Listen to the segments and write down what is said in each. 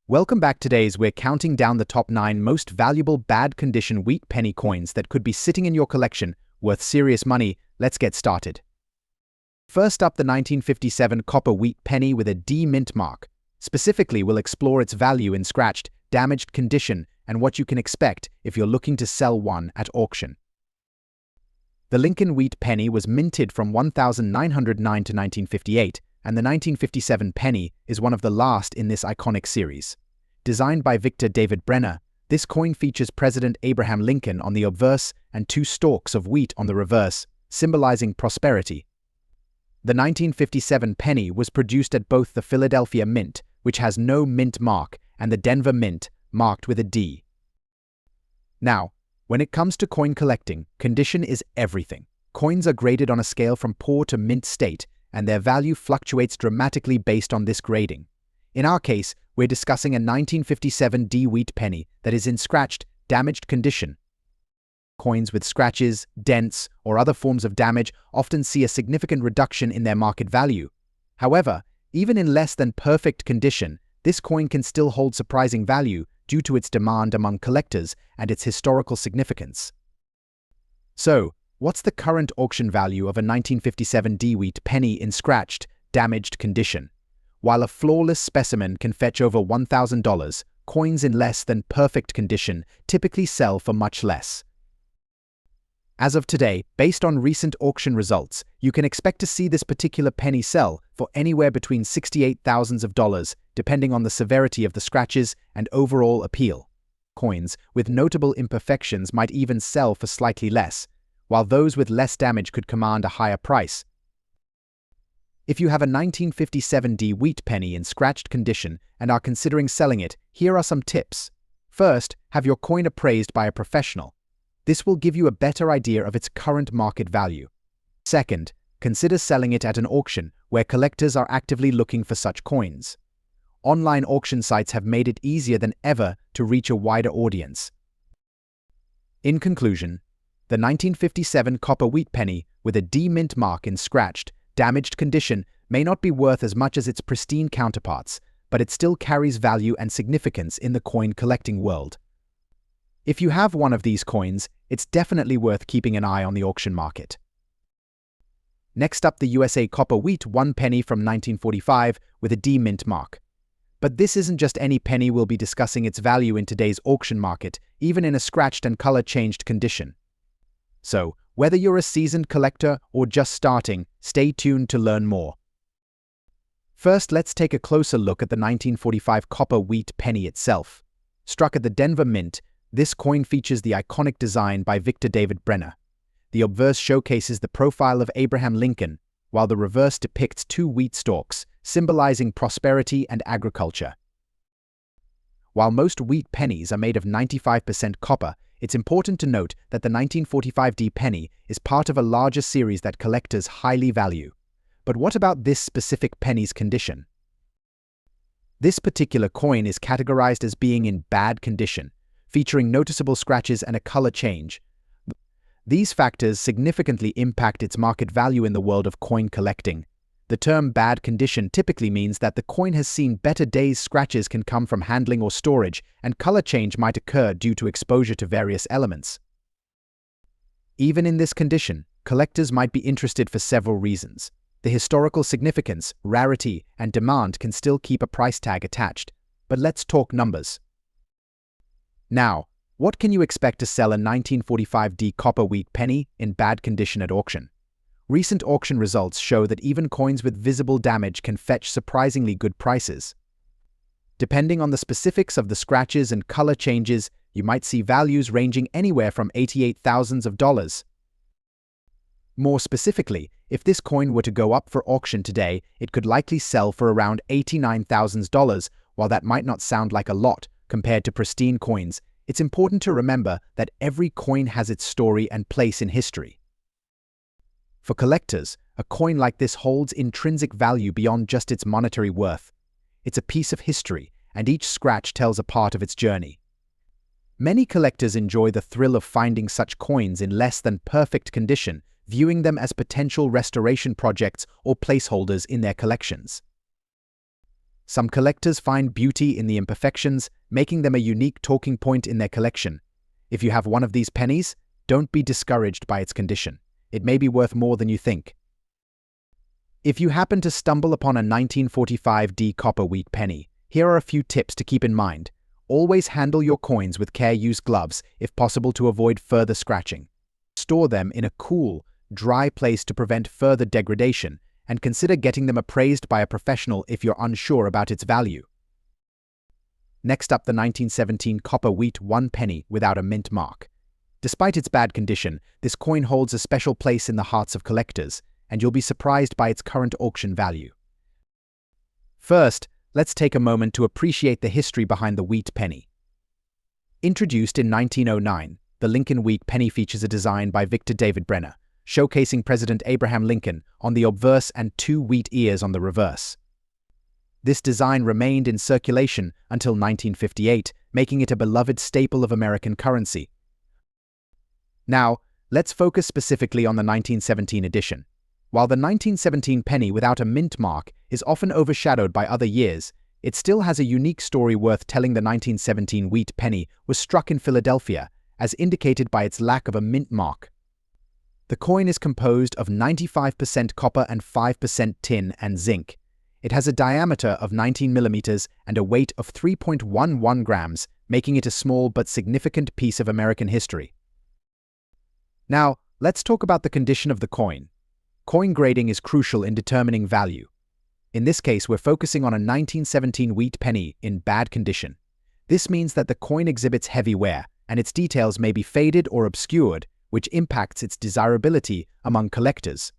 Welcome back. We're counting down the top 9 most valuable bad condition wheat penny coins that could be sitting in your collection, worth serious money. Let's get started. First up, the 1957 copper wheat penny with a D mint mark. Specifically, we'll explore its value in scratched, damaged condition and what you can expect if you're looking to sell one at auction. The Lincoln wheat penny was minted from 1909 to 1958, and the 1957 penny is one of the last in this iconic series. Designed by Victor David Brenner, this coin features President Abraham Lincoln on the obverse and 2 stalks of wheat on the reverse, symbolizing prosperity. The 1957 penny was produced at both the Philadelphia Mint, which has no mint mark, and the Denver Mint, marked with a D. Now, when it comes to coin collecting, condition is everything. Coins are graded on a scale from poor to mint state, and their value fluctuates dramatically based on this grading. In our case, we're discussing a 1957 D wheat penny that is in scratched, damaged condition. Coins with scratches, dents, or other forms of damage often see a significant reduction in their market value. However, even in less than perfect condition, this coin can still hold surprising value due to its demand among collectors and its historical significance. So, what's the current auction value of a 1957 D wheat penny in scratched, damaged condition? While a flawless specimen can fetch over $1,000, coins in less than perfect condition typically sell for much less. As of today, based on recent auction results, you can expect to see this particular penny sell for anywhere between $68,000, depending on the severity of the scratches and overall appeal. Coins with notable imperfections might even sell for slightly less, while those with less damage could command a higher price. If you have a 1957 D wheat penny in scratched condition and are considering selling it, here are some tips. First, have your coin appraised by a professional. This will give you a better idea of its current market value. Second, consider selling it at an auction where collectors are actively looking for such coins. Online auction sites have made it easier than ever to reach a wider audience. In conclusion, the 1957 copper wheat penny with a D mint mark in scratched, damaged condition may not be worth as much as its pristine counterparts, but it still carries value and significance in the coin collecting world. If you have one of these coins, it's definitely worth keeping an eye on the auction market. Next up, the USA copper wheat 1 penny from 1945 with a D mint mark. But this isn't just any penny. We'll be discussing its value in today's auction market, even in a scratched and color-changed condition. So, whether you're a seasoned collector or just starting, stay tuned to learn more. First, let's take a closer look at the 1945 copper wheat penny itself. Struck at the Denver Mint, this coin features the iconic design by Victor David Brenner. The obverse showcases the profile of Abraham Lincoln, while the reverse depicts 2 wheat stalks, symbolizing prosperity and agriculture. While most wheat pennies are made of 95% copper, it's important to note that the 1945 D penny is part of a larger series that collectors highly value. But what about this specific penny's condition? This particular coin is categorized as being in bad condition, featuring noticeable scratches and a color change. These factors significantly impact its market value in the world of coin collecting. The term bad condition typically means that the coin has seen better days. Scratches can come from handling or storage, and color change might occur due to exposure to various elements. Even in this condition, collectors might be interested for several reasons. The historical significance, rarity, and demand can still keep a price tag attached. But let's talk numbers. Now, what can you expect to sell a 1945 D copper wheat penny in bad condition at auction? Recent auction results show that even coins with visible damage can fetch surprisingly good prices. Depending on the specifics of the scratches and color changes, you might see values ranging anywhere from $88,000. More specifically, if this coin were to go up for auction today, it could likely sell for around $89,000. While that might not sound like a lot compared to pristine coins, it's important to remember that every coin has its story and place in history. For collectors, a coin like this holds intrinsic value beyond just its monetary worth. It's a piece of history, and each scratch tells a part of its journey. Many collectors enjoy the thrill of finding such coins in less than perfect condition, viewing them as potential restoration projects or placeholders in their collections. Some collectors find beauty in the imperfections, making them a unique talking point in their collection. If you have one of these pennies, don't be discouraged by its condition. It may be worth more than you think. If you happen to stumble upon a 1945 copper wheat penny, here are a few tips to keep in mind. Always handle your coins with care. Use gloves, if possible, to avoid further scratching. Store them in a cool, dry place to prevent further degradation, and consider getting them appraised by a professional if you're unsure about its value. Next up, the 1917 copper wheat 1 penny without a mint mark. Despite its bad condition, this coin holds a special place in the hearts of collectors, and you'll be surprised by its current auction value. First, let's take a moment to appreciate the history behind the wheat penny. Introduced in 1909, the Lincoln wheat penny features a design by Victor David Brenner, showcasing President Abraham Lincoln on the obverse and 2 wheat ears on the reverse. This design remained in circulation until 1958, making it a beloved staple of American currency. Now, let's focus specifically on the 1917 edition. While the 1917 penny without a mint mark is often overshadowed by other years, it still has a unique story worth telling. The 1917 wheat penny was struck in Philadelphia, as indicated by its lack of a mint mark. The coin is composed of 95% copper and 5% tin and zinc. It has a diameter of 19 millimeters and a weight of 3.11 grams, making it a small but significant piece of American history. Now, let's talk about the condition of the coin. Coin grading is crucial in determining value. In this case, we're focusing on a 1917 wheat penny in bad condition. This means that the coin exhibits heavy wear, and its details may be faded or obscured, which impacts its desirability among collectors.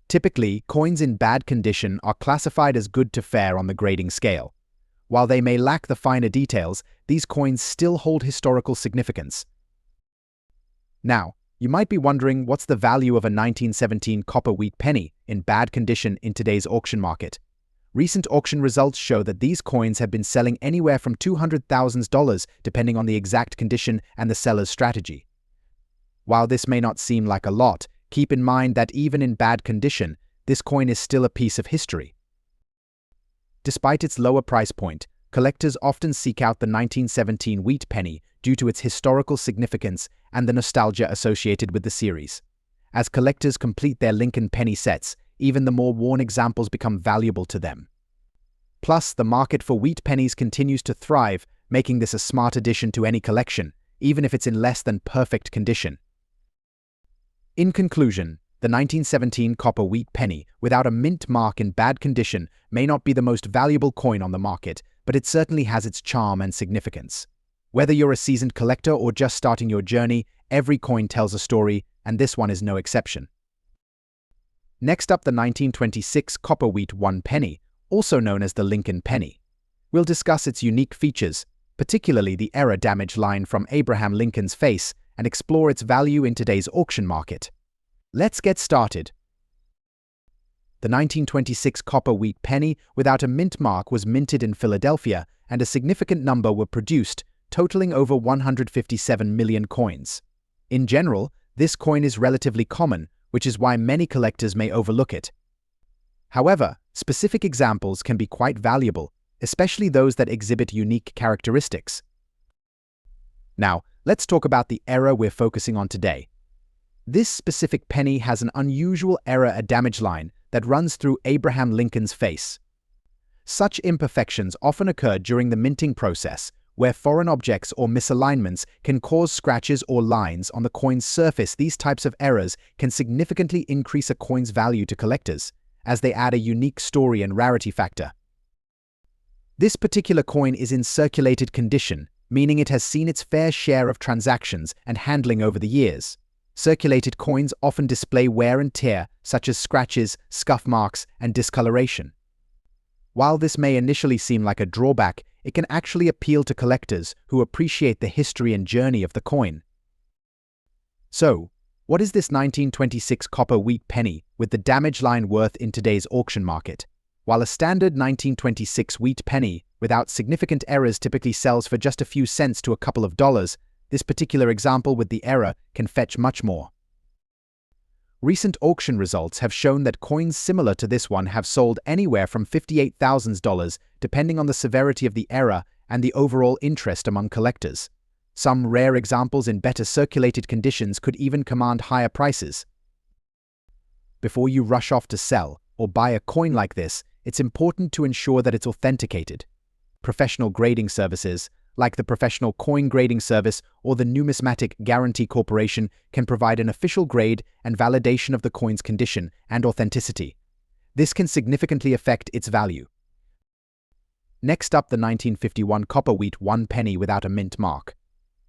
Typically, coins in bad condition are classified as good to fair on the grading scale. While they may lack the finer details, these coins still hold historical significance. Now, you might be wondering, what's the value of a 1917 copper wheat penny in bad condition in today's auction market? Recent auction results show that these coins have been selling anywhere from $200,000 depending on the exact condition and the seller's strategy. While this may not seem like a lot, keep in mind that even in bad condition, this coin is still a piece of history. Despite its lower price point, collectors often seek out the 1917 wheat penny due to its historical significance and the nostalgia associated with the series. As collectors complete their Lincoln penny sets, even the more worn examples become valuable to them. Plus, the market for wheat pennies continues to thrive, making this a smart addition to any collection, even if it's in less than perfect condition. In conclusion, the 1917 copper wheat penny without a mint mark in bad condition may not be the most valuable coin on the market, but it certainly has its charm and significance. Whether you're a seasoned collector or just starting your journey, every coin tells a story, and this one is no exception. Next up, the 1926 copper wheat 1 penny, also known as the Lincoln penny. We'll discuss its unique features, particularly the error damage line from Abraham Lincoln's face, and explore its value in today's auction market. Let's get started. The 1926 copper wheat penny without a mint mark was minted in Philadelphia, and a significant number were produced, totaling over 157 million coins. In general, this coin is relatively common, which is why many collectors may overlook it. However, specific examples can be quite valuable, especially those that exhibit unique characteristics. Now, let's talk about the era we're focusing on today. This specific penny has an unusual error damage line that runs through Abraham Lincoln's face. Such imperfections often occur during the minting process, where foreign objects or misalignments can cause scratches or lines on the coin's surface. These types of errors can significantly increase a coin's value to collectors, as they add a unique story and rarity factor. This particular coin is in circulated condition, meaning it has seen its fair share of transactions and handling over the years. Circulated coins often display wear and tear, such as scratches, scuff marks, and discoloration. While this may initially seem like a drawback, it can actually appeal to collectors who appreciate the history and journey of the coin. So, what is this 1926 copper wheat penny with the damage line worth in today's auction market? While a standard 1926 wheat penny without significant errors typically sells for just a few cents to a couple of dollars, this particular example with the error can fetch much more. Recent auction results have shown that coins similar to this one have sold anywhere from $58,000 depending on the severity of the error and the overall interest among collectors. Some rare examples in better circulated conditions could even command higher prices. Before you rush off to sell or buy a coin like this, it's important to ensure that it's authenticated. Professional grading services, like the Professional Coin Grading Service or the Numismatic Guarantee Corporation, can provide an official grade and validation of the coin's condition and authenticity. This can significantly affect its value. Next up, the 1951 copper wheat 1 penny without a mint mark.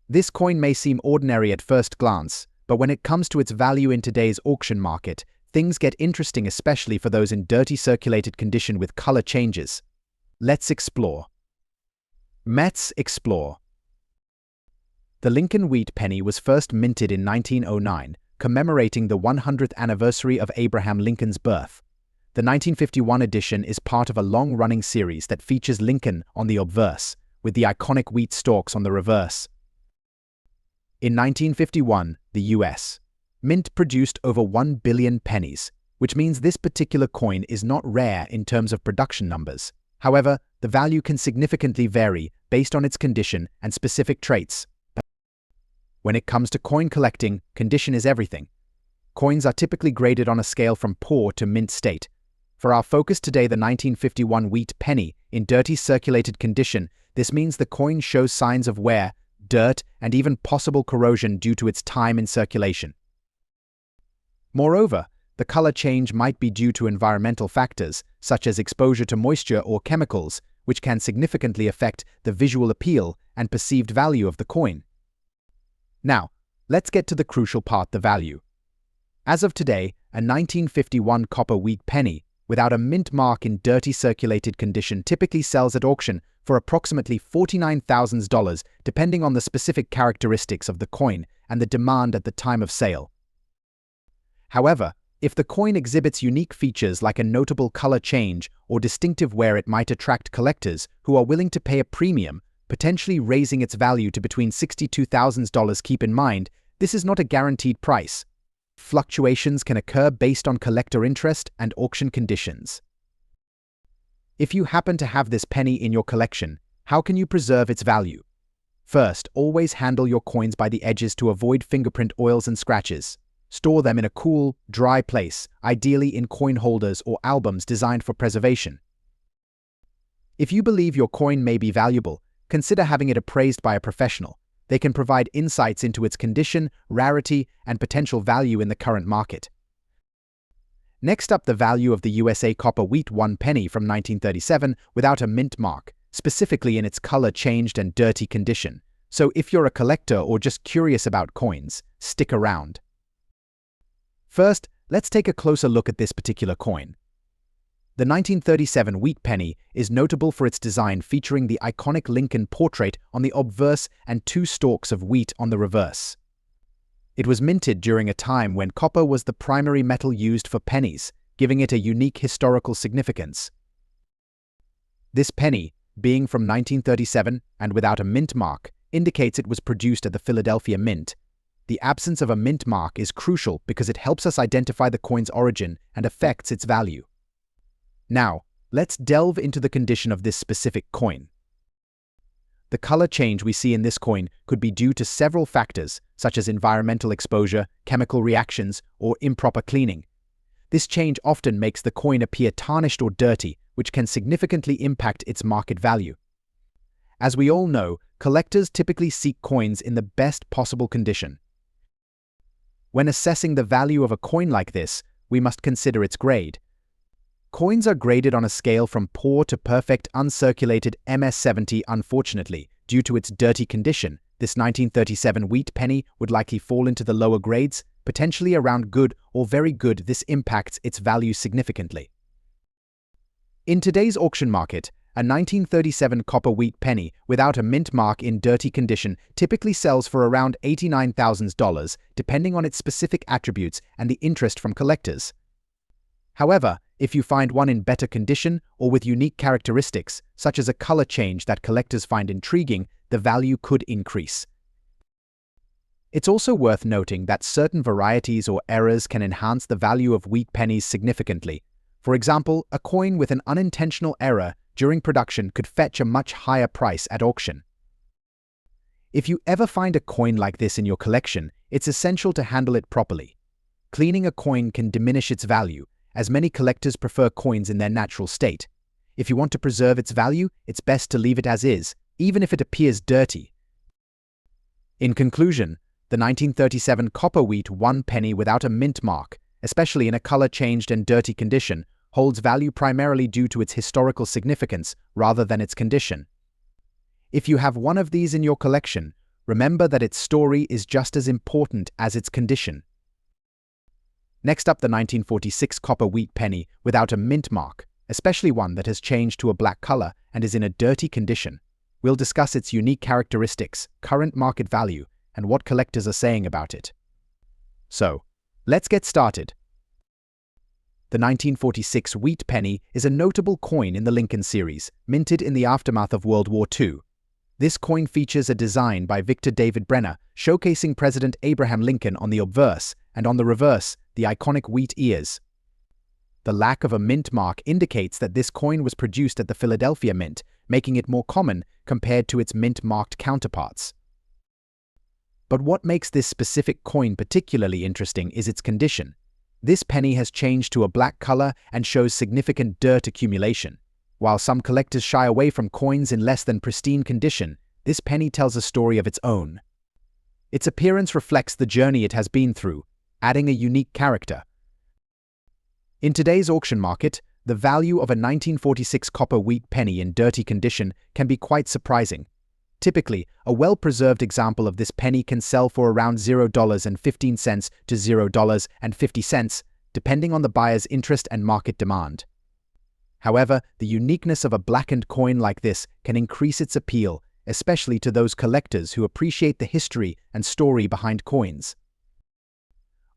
This coin may seem ordinary at first glance, but when it comes to its value in today's auction market, things get interesting, especially for those in dirty circulated condition with color changes. Let's explore. Let's explore. The Lincoln wheat penny was first minted in 1909, commemorating the 100th anniversary of Abraham Lincoln's birth. The 1951 edition is part of a long-running series that features Lincoln on the obverse, with the iconic wheat stalks on the reverse. In 1951, the U.S. Mint produced over 1 billion pennies, which means this particular coin is not rare in terms of production numbers. However, the value can significantly vary based on its condition and specific traits. When it comes to coin collecting, condition is everything. Coins are typically graded on a scale from poor to mint state. For our focus today, the 1951 wheat penny, in dirty circulated condition, this means the coin shows signs of wear, dirt, and even possible corrosion due to its time in circulation. Moreover, the color change might be due to environmental factors, such as exposure to moisture or chemicals, which can significantly affect the visual appeal and perceived value of the coin. Now, let's get to the crucial part, the value. As of today, a 1951 copper wheat penny, without a mint mark in dirty circulated condition, typically sells at auction for approximately $49,000, depending on the specific characteristics of the coin and the demand at the time of sale. However, if the coin exhibits unique features like a notable color change or distinctive wear, it might attract collectors who are willing to pay a premium, potentially raising its value to between $62,000. Keep in mind, this is not a guaranteed price. Fluctuations can occur based on collector interest and auction conditions. If you happen to have this penny in your collection, how can you preserve its value? First, always handle your coins by the edges to avoid fingerprint oils and scratches. Store them in a cool, dry place, ideally in coin holders or albums designed for preservation. If you believe your coin may be valuable, consider having it appraised by a professional. They can provide insights into its condition, rarity, and potential value in the current market. Next up, the value of the USA copper wheat 1 penny from 1937 without a mint mark, specifically in its color changed and dirty condition. So if you're a collector or just curious about coins, stick around. First, let's take a closer look at this particular coin. The 1937 wheat penny is notable for its design, featuring the iconic Lincoln portrait on the obverse and 2 stalks of wheat on the reverse. It was minted during a time when copper was the primary metal used for pennies, giving it a unique historical significance. This penny, being from 1937 and without a mint mark, indicates it was produced at the Philadelphia Mint. The absence of a mint mark is crucial because it helps us identify the coin's origin and affects its value. Now, let's delve into the condition of this specific coin. The color change we see in this coin could be due to several factors, such as environmental exposure, chemical reactions, or improper cleaning. This change often makes the coin appear tarnished or dirty, which can significantly impact its market value. As we all know, collectors typically seek coins in the best possible condition. When assessing the value of a coin like this, we must consider its grade. Coins are graded on a scale from poor to perfect uncirculated MS-70. Unfortunately, due to its dirty condition, this 1937 wheat penny would likely fall into the lower grades, potentially around good or very good. This impacts its value significantly. In today's auction market, a 1937 copper wheat penny without a mint mark in dirty condition typically sells for around $89,000, depending on its specific attributes and the interest from collectors. However, if you find one in better condition or with unique characteristics, such as a color change that collectors find intriguing, the value could increase. It's also worth noting that certain varieties or errors can enhance the value of wheat pennies significantly. For example, a coin with an unintentional error during production could fetch a much higher price at auction. If you ever find a coin like this in your collection, it's essential to handle it properly. Cleaning a coin can diminish its value, as many collectors prefer coins in their natural state. If you want to preserve its value, it's best to leave it as is, even if it appears dirty. In conclusion, the 1937 copper wheat 1 penny without a mint mark, especially in a color-changed and dirty condition, holds value primarily due to its historical significance rather than its condition. If you have one of these in your collection, remember that its story is just as important as its condition. Next up, the 1946 copper wheat penny without a mint mark, especially one that has changed to a black color and is in a dirty condition. We'll discuss its unique characteristics, current market value, and what collectors are saying about it. So, let's get started. The 1946 wheat penny is a notable coin in the Lincoln series, minted in the aftermath of World War II. This coin features a design by Victor David Brenner showcasing President Abraham Lincoln on the obverse, and on the reverse, the iconic wheat ears. The lack of a mint mark indicates that this coin was produced at the Philadelphia Mint, making it more common compared to its mint-marked counterparts. But what makes this specific coin particularly interesting is its condition. This penny has changed to a black color and shows significant dirt accumulation. While some collectors shy away from coins in less than pristine condition, this penny tells a story of its own. Its appearance reflects the journey it has been through, adding a unique character. In today's auction market, the value of a 1946 copper wheat penny in dirty condition can be quite surprising. Typically, a well-preserved example of this penny can sell for around $0.15 to $0.50, depending on the buyer's interest and market demand. However, the uniqueness of a blackened coin like this can increase its appeal, especially to those collectors who appreciate the history and story behind coins.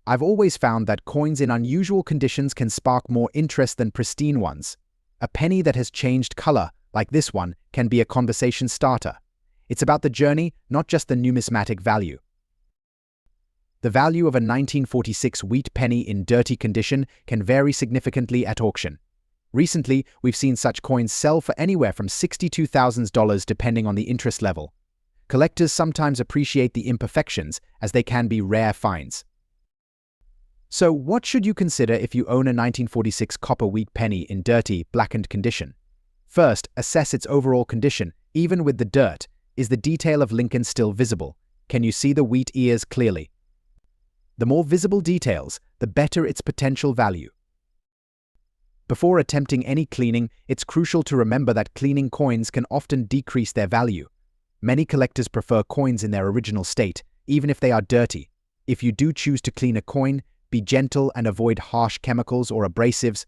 I've always found that coins in unusual conditions can spark more interest than pristine ones. A penny that has changed color, like this one, can be a conversation starter. It's about the journey, not just the numismatic value. The value of a 1946 wheat penny in dirty condition can vary significantly at auction. Recently, we've seen such coins sell for anywhere from $62,000 depending on the interest level. Collectors sometimes appreciate the imperfections, as they can be rare finds. So, what should you consider if you own a 1946 copper wheat penny in dirty, blackened condition? First, assess its overall condition. Even with the dirt, is the detail of Lincoln still visible? Can you see the wheat ears clearly? The more visible details, the better its potential value. Before attempting any cleaning, it's crucial to remember that cleaning coins can often decrease their value. Many collectors prefer coins in their original state, even if they are dirty. If you do choose to clean a coin, be gentle and avoid harsh chemicals or abrasives.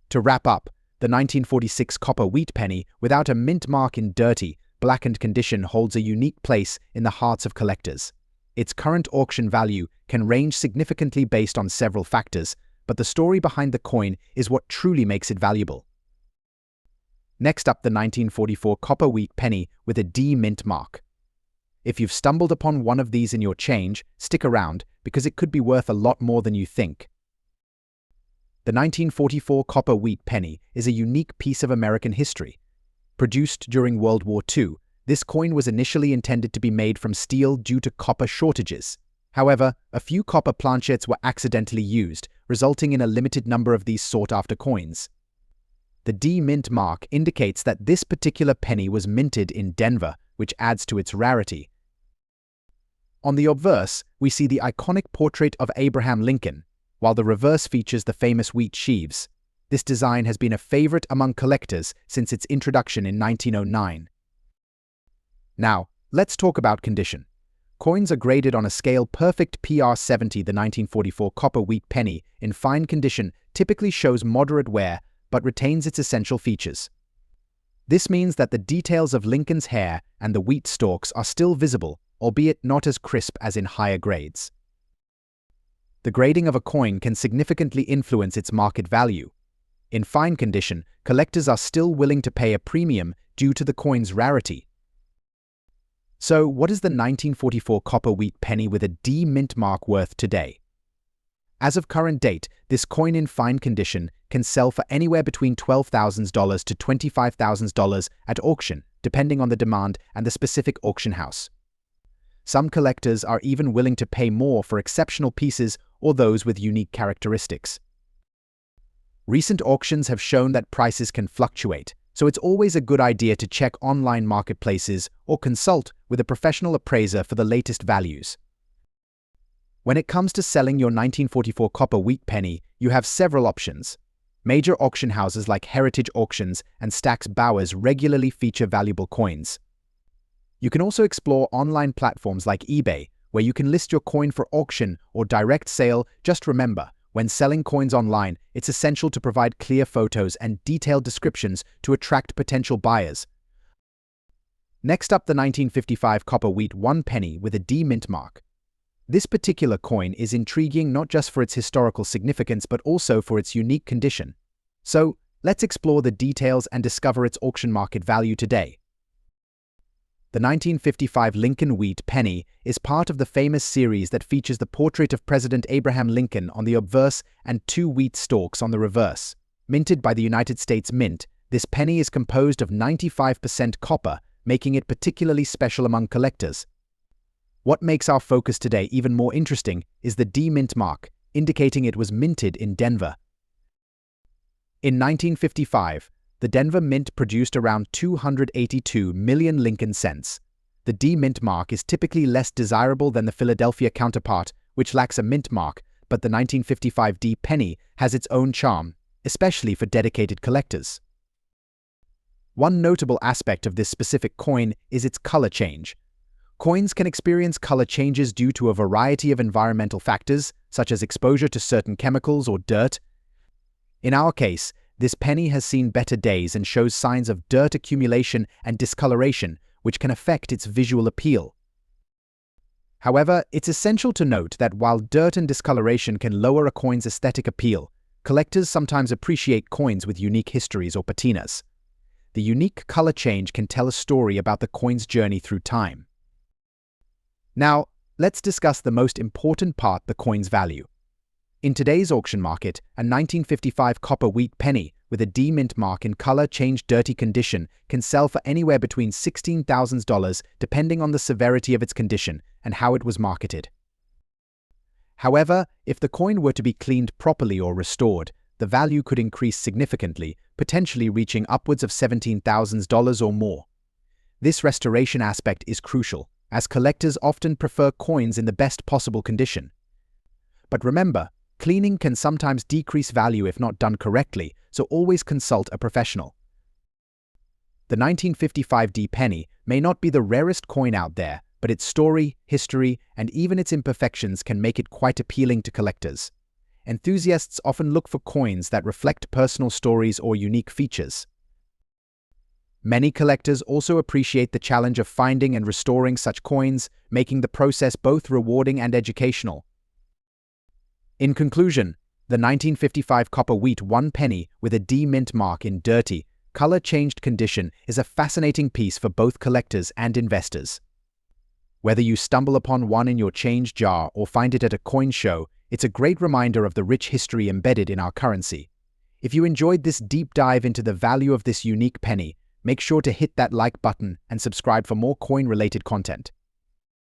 To wrap up, the 1946 copper wheat penny without a mint mark in dirty, blackened condition holds a unique place in the hearts of collectors. Its current auction value can range significantly based on several factors, but the story behind the coin is what truly makes it valuable. Next up, the 1944 copper wheat penny with a D mint mark. If you've stumbled upon one of these in your change, stick around, because it could be worth a lot more than you think. The 1944 copper wheat penny is a unique piece of American history. Produced during World War II, this coin was initially intended to be made from steel due to copper shortages. However, a few copper planchets were accidentally used, resulting in a limited number of these sought-after coins. The D mint mark indicates that this particular penny was minted in Denver, which adds to its rarity. On the obverse, we see the iconic portrait of Abraham Lincoln, while the reverse features the famous wheat sheaves. This design has been a favorite among collectors since its introduction in 1909. Now, let's talk about condition. Coins are graded on a scale perfect PR70. The 1944 copper wheat penny, in fine condition, typically shows moderate wear but retains its essential features. This means that the details of Lincoln's hair and the wheat stalks are still visible, albeit not as crisp as in higher grades. The grading of a coin can significantly influence its market value. In fine condition, collectors are still willing to pay a premium due to the coin's rarity. So, what is the 1944 copper wheat penny with a D mint mark worth today? As of current date, this coin in fine condition can sell for anywhere between $12,000 to $25,000 at auction, depending on the demand and the specific auction house. Some collectors are even willing to pay more for exceptional pieces or those with unique characteristics. Recent auctions have shown that prices can fluctuate, so it's always a good idea to check online marketplaces or consult with a professional appraiser for the latest values. When it comes to selling your 1944 copper wheat penny, you have several options. Major auction houses like Heritage Auctions and Stack's Bowers regularly feature valuable coins. You can also explore online platforms like eBay, where you can list your coin for auction or direct sale. Just remember, when selling coins online, it's essential to provide clear photos and detailed descriptions to attract potential buyers. Next up, the 1955 copper wheat 1 penny with a D mint mark. This particular coin is intriguing not just for its historical significance but also for its unique condition. So, let's explore the details and discover its auction market value today. The 1955 Lincoln Wheat penny is part of the famous series that features the portrait of President Abraham Lincoln on the obverse and 2 wheat stalks on the reverse. Minted by the United States Mint, this penny is composed of 95% copper, making it particularly special among collectors. What makes our focus today even more interesting is the D mint mark, indicating it was minted in Denver. In 1955, the Denver Mint produced around 282 million Lincoln cents. The D mint mark is typically less desirable than the Philadelphia counterpart, which lacks a mint mark, but the 1955 D penny has its own charm, especially for dedicated collectors. One notable aspect of this specific coin is its color change. Coins can experience color changes due to a variety of environmental factors, such as exposure to certain chemicals or dirt. In our case, this penny has seen better days and shows signs of dirt accumulation and discoloration, which can affect its visual appeal. However, it's essential to note that while dirt and discoloration can lower a coin's aesthetic appeal, collectors sometimes appreciate coins with unique histories or patinas. The unique color change can tell a story about the coin's journey through time. Now, let's discuss the most important part: the coin's value. In today's auction market, a 1955 copper wheat penny with a D mint mark in color-changed dirty condition can sell for anywhere between $16,000 depending on the severity of its condition and how it was marketed. However, if the coin were to be cleaned properly or restored, the value could increase significantly, potentially reaching upwards of $17,000 or more. This restoration aspect is crucial, as collectors often prefer coins in the best possible condition. But remember, cleaning can sometimes decrease value if not done correctly, so always consult a professional. The 1955 D penny may not be the rarest coin out there, but its story, history, and even its imperfections can make it quite appealing to collectors. Enthusiasts often look for coins that reflect personal stories or unique features. Many collectors also appreciate the challenge of finding and restoring such coins, making the process both rewarding and educational. In conclusion, the 1955 copper wheat 1 penny with a D mint mark in dirty, color-changed condition is a fascinating piece for both collectors and investors. Whether you stumble upon one in your change jar or find it at a coin show, it's a great reminder of the rich history embedded in our currency. If you enjoyed this deep dive into the value of this unique penny, make sure to hit that like button and subscribe for more coin-related content.